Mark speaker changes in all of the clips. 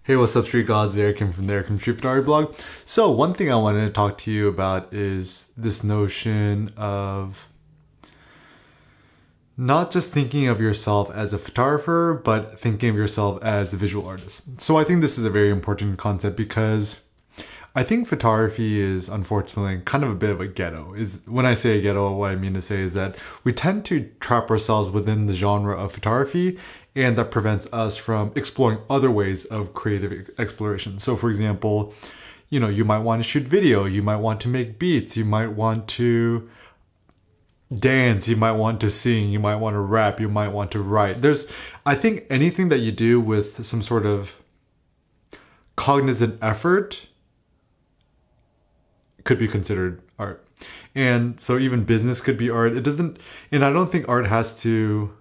Speaker 1: Hey, what's up, Street Gods? Eric from the Eric Street Photography blog. So, one thing I wanted to talk to you about is this notion of not just thinking of yourself as a photographer, but thinking of yourself as a visual artist. So, I think this is a very important concept because I think photography is unfortunately kind of a bit of a ghetto. When I say a ghetto, what I mean to say is that we tend to trap ourselves within the genre of photography, and that prevents us from exploring other ways of creative exploration. So for example, you might want to shoot video, you might want to make beats, you might want to dance, you might want to sing, you might want to rap, you might want to write. I think anything that you do with some sort of cognizant effort could be considered art. And so even business could be art. And I don't think art has to,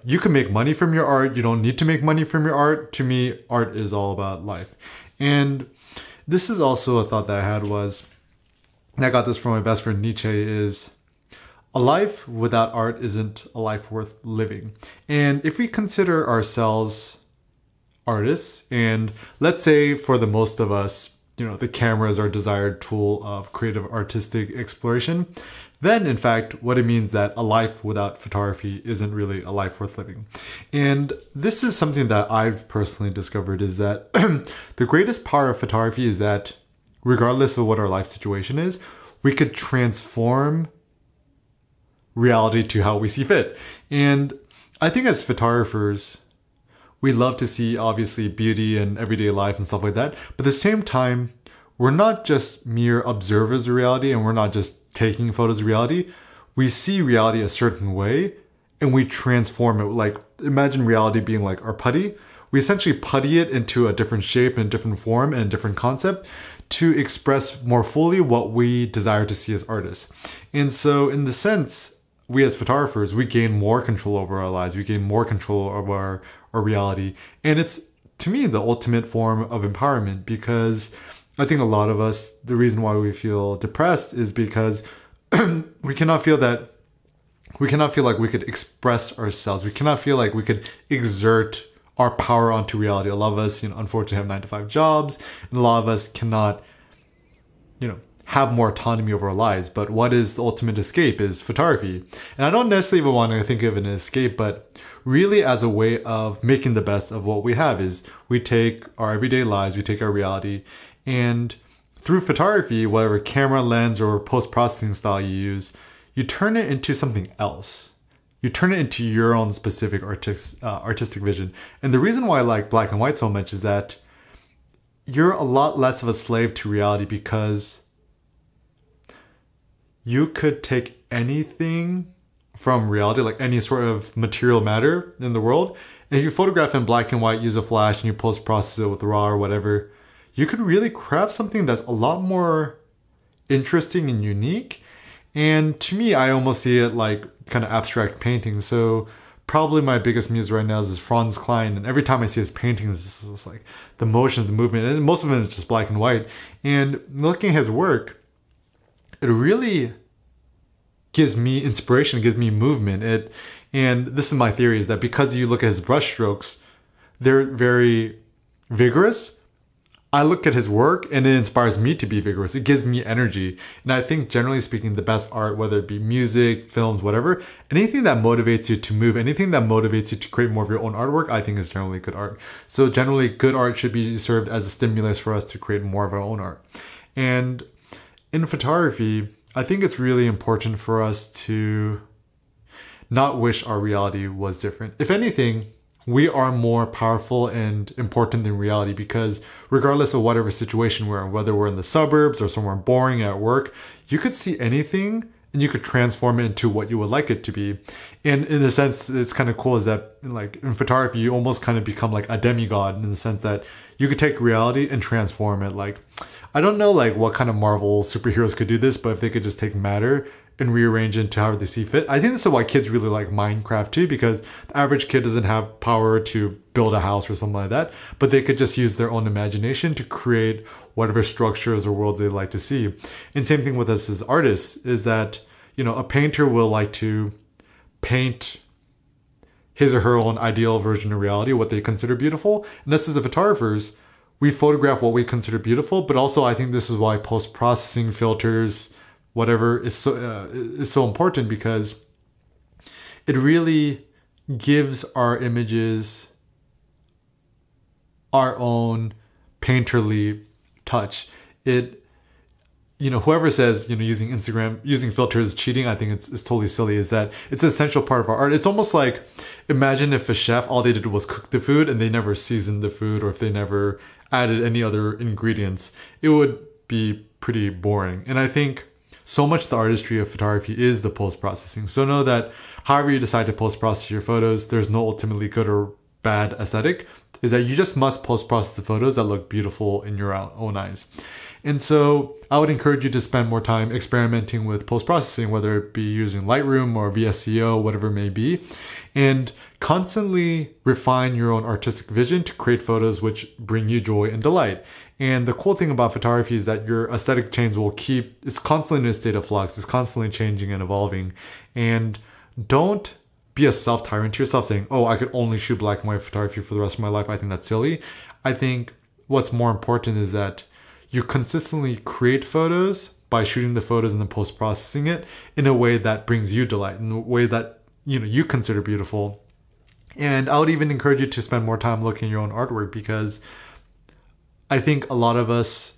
Speaker 1: you can make money from your art. You don't need to make money from your art. To me, art is all about life. And this is also a thought that I had and I got this from my best friend Nietzsche, is a life without art isn't a life worth living. And if we consider ourselves artists, and let's say for the most of us, the camera is our desired tool of creative artistic exploration, then in fact, what it means that a life without photography isn't really a life worth living. And this is something that I've personally discovered, is that the greatest power of photography is that regardless of what our life situation is, we could transform reality to how we see fit. And I think as photographers, we love to see obviously beauty and everyday life and stuff like that. But at the same time, we're not just mere observers of reality, and we're not just taking photos of reality. We see reality a certain way and we transform it. Imagine reality being like our putty. We essentially putty it into a different shape and a different form and a different concept to express more fully what we desire to see as artists. And so in the sense, we as photographers, we gain more control over our lives. We gain more control over our reality. And it's, to me, the ultimate form of empowerment, because I think a lot of us, the reason why we feel depressed is because we cannot feel like we could express ourselves. We cannot feel like we could exert our power onto reality. A lot of us, unfortunately have 9-to-5 jobs, and a lot of us cannot, have more autonomy over our lives. But what is the ultimate escape is photography. And I don't necessarily even want to think of an escape, but really as a way of making the best of what we have. Is we take our everyday lives, we take our reality, and through photography, whatever camera, lens, or post-processing style you use, you turn it into something else. You turn it into your own specific artistic vision. And the reason why I like black and white so much is that you're a lot less of a slave to reality, because you could take anything from reality, like any sort of material matter in the world, and if you photograph in black and white, use a flash, and you post-process it with RAW or whatever, you could really craft something that's a lot more interesting and unique. And to me, I almost see it like kind of abstract painting. So probably my biggest muse right now is this Franz Klein. And every time I see his paintings, it's just like the motions, the movement, and most of it is just black and white. And looking at his work, it really gives me inspiration, it gives me movement. And this is my theory, is that because you look at his brush strokes, they're very vigorous. I look at his work and it inspires me to be vigorous. It gives me energy. And I think generally speaking, the best art, whether it be music, films, whatever, anything that motivates you to move, anything that motivates you to create more of your own artwork, I think is generally good art. So generally good art should be served as a stimulus for us to create more of our own art. And in photography, I think it's really important for us to not wish our reality was different. If anything, we are more powerful and important than reality, because regardless of whatever situation we're in, whether we're in the suburbs or somewhere boring at work, you could see anything and you could transform it into what you would like it to be. And in a sense, it's kind of cool is that in photography, you almost kind of become like a demigod, in the sense that you could take reality and transform it. I don't know what kind of Marvel superheroes could do this, but if they could just take matter and rearrange it into however they see fit. I think this is why kids really like Minecraft too, because the average kid doesn't have power to build a house or something like that, but they could just use their own imagination to create whatever structures or worlds they like to see. And same thing with us as artists, is that, a painter will like to paint his or her own ideal version of reality, what they consider beautiful. And us as the photographers, we photograph what we consider beautiful, but also I think this is why post-processing, filters, whatever is so important, because it really gives our images our own painterly touch. It, whoever says, using Instagram, using filters is cheating, I think it's totally silly. Is that it's an essential part of our art. It's almost like, imagine if a chef, all they did was cook the food and they never seasoned the food, or if they never added any other ingredients. It would be pretty boring. And I think so much the artistry of photography is the post-processing. So know that however you decide to post-process your photos, there's no ultimately good or bad aesthetic. Is that you just must post-process the photos that look beautiful in your own eyes. And so I would encourage you to spend more time experimenting with post-processing, whether it be using Lightroom or VSCO, whatever it may be, and constantly refine your own artistic vision to create photos which bring you joy and delight. And the cool thing about photography is that your aesthetic change it's constantly in a state of flux, it's constantly changing and evolving. And don't be a self-tyrant to yourself saying, oh, I could only shoot black and white photography for the rest of my life. I think that's silly. I think what's more important is that you consistently create photos by shooting the photos and then post-processing it in a way that brings you delight, in a way that you consider beautiful. And I would even encourage you to spend more time looking at your own artwork, because I think a lot of us,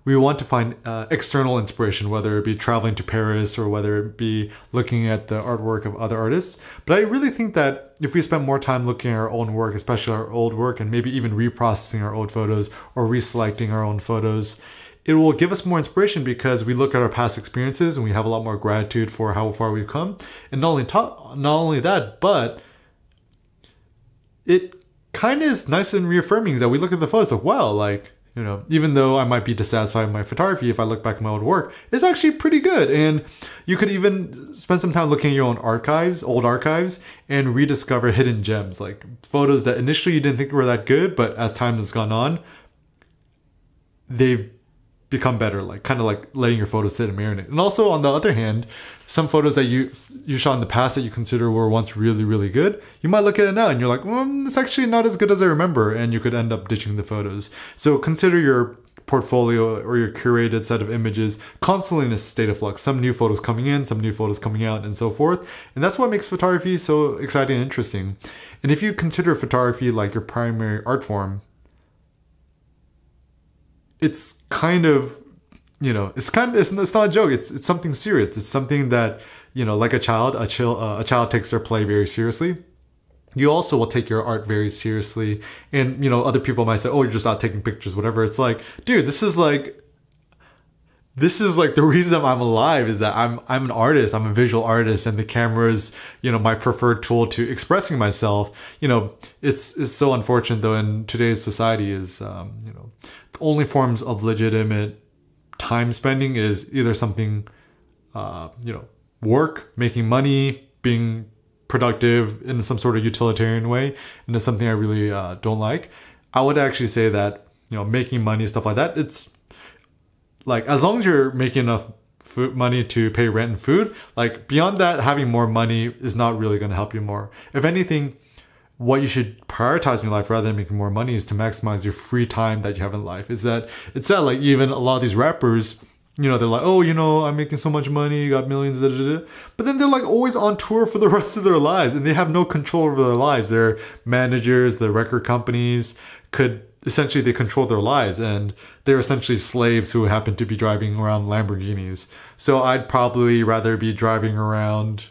Speaker 1: we want to find external inspiration, whether it be traveling to Paris or whether it be looking at the artwork of other artists. But I really think that if we spend more time looking at our own work, especially our old work, and maybe even reprocessing our old photos or reselecting our own photos, it will give us more inspiration, because we look at our past experiences and we have a lot more gratitude for how far we've come. And not only that, but it kind of is nice and reaffirming that we look at the photos like, wow, like, even though I might be dissatisfied with my photography, if I look back at my old work, it's actually pretty good. And you could even spend some time looking at your own old archives, and rediscover hidden gems, like photos that initially you didn't think were that good, but as time has gone on, they've become better, like kind of like letting your photos sit and marinate. And also, on the other hand, some photos that you shot in the past that you consider were once really, really good, you might look at it now and you're like, it's actually not as good as I remember, and you could end up ditching the photos. So consider your portfolio or your curated set of images constantly in a state of flux. Some new photos coming in, some new photos coming out, and so forth. And that's what makes photography so exciting and interesting. And if you consider photography like your primary art form, it's kind of, it's not a joke. It's something serious. It's something that, like a child takes their play very seriously. You also will take your art very seriously. And, other people might say, oh, you're just out taking pictures, whatever. It's like, dude, this is like the reason I'm alive, is that I'm an artist. I'm a visual artist, and the camera is, my preferred tool to expressing myself. It's so unfortunate though in today's society is, the only forms of legitimate time spending is either something, work, making money, being productive in some sort of utilitarian way. And it's something I really don't like. I would actually say that, making money, stuff like that, it's like, as long as you're making enough money to pay rent and food, like beyond that, having more money is not really going to help you more. If anything, what you should prioritize in your life rather than making more money is to maximize your free time that you have in life. It's sad, like even a lot of these rappers, they're like, oh, I'm making so much money, got millions, da, da, da. But then they're like always on tour for the rest of their lives, and they have no control over their lives. Their managers, the record companies they control their lives, and they're essentially slaves who happen to be driving around Lamborghinis. So I'd probably rather be driving around,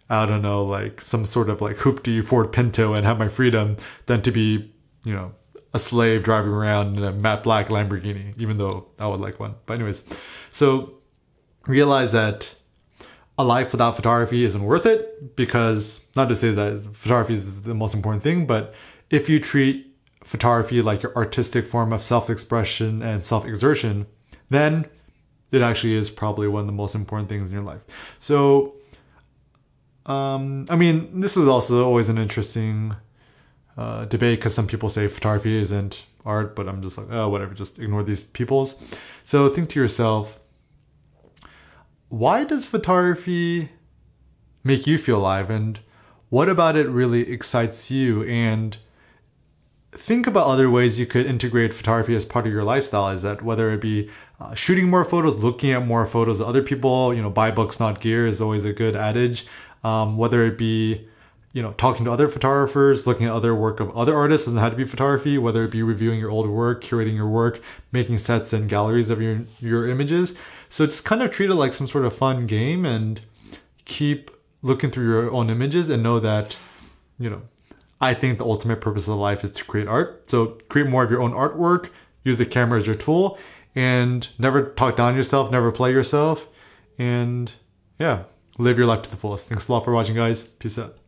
Speaker 1: I don't know, like some sort of like hoopty Ford Pinto and have my freedom than to be, a slave driving around in a matte black Lamborghini, even though I would like one. But anyways, so realize that a life without photography isn't worth it, because, not to say that photography is the most important thing, but if you treat photography like your artistic form of self-expression and self-exertion, then it actually is probably one of the most important things in your life. So, this is also always an interesting debate, because some people say photography isn't art, but I'm just like, oh, whatever, just ignore these peoples. So think to yourself, why does photography make you feel alive, and what about it really excites you? And think about other ways you could integrate photography as part of your lifestyle. Is that whether it be shooting more photos, looking at more photos of other people, buy books, not gear is always a good adage. Whether it be, talking to other photographers, looking at other work of other artists, doesn't have to be photography, whether it be reviewing your old work, curating your work, making sets and galleries of your images. So just kind of treat it like some sort of fun game and keep looking through your own images and know that, I think the ultimate purpose of life is to create art. So create more of your own artwork, use the camera as your tool, and never talk down yourself, never play yourself, and yeah, live your life to the fullest. Thanks a lot for watching, guys. Peace out.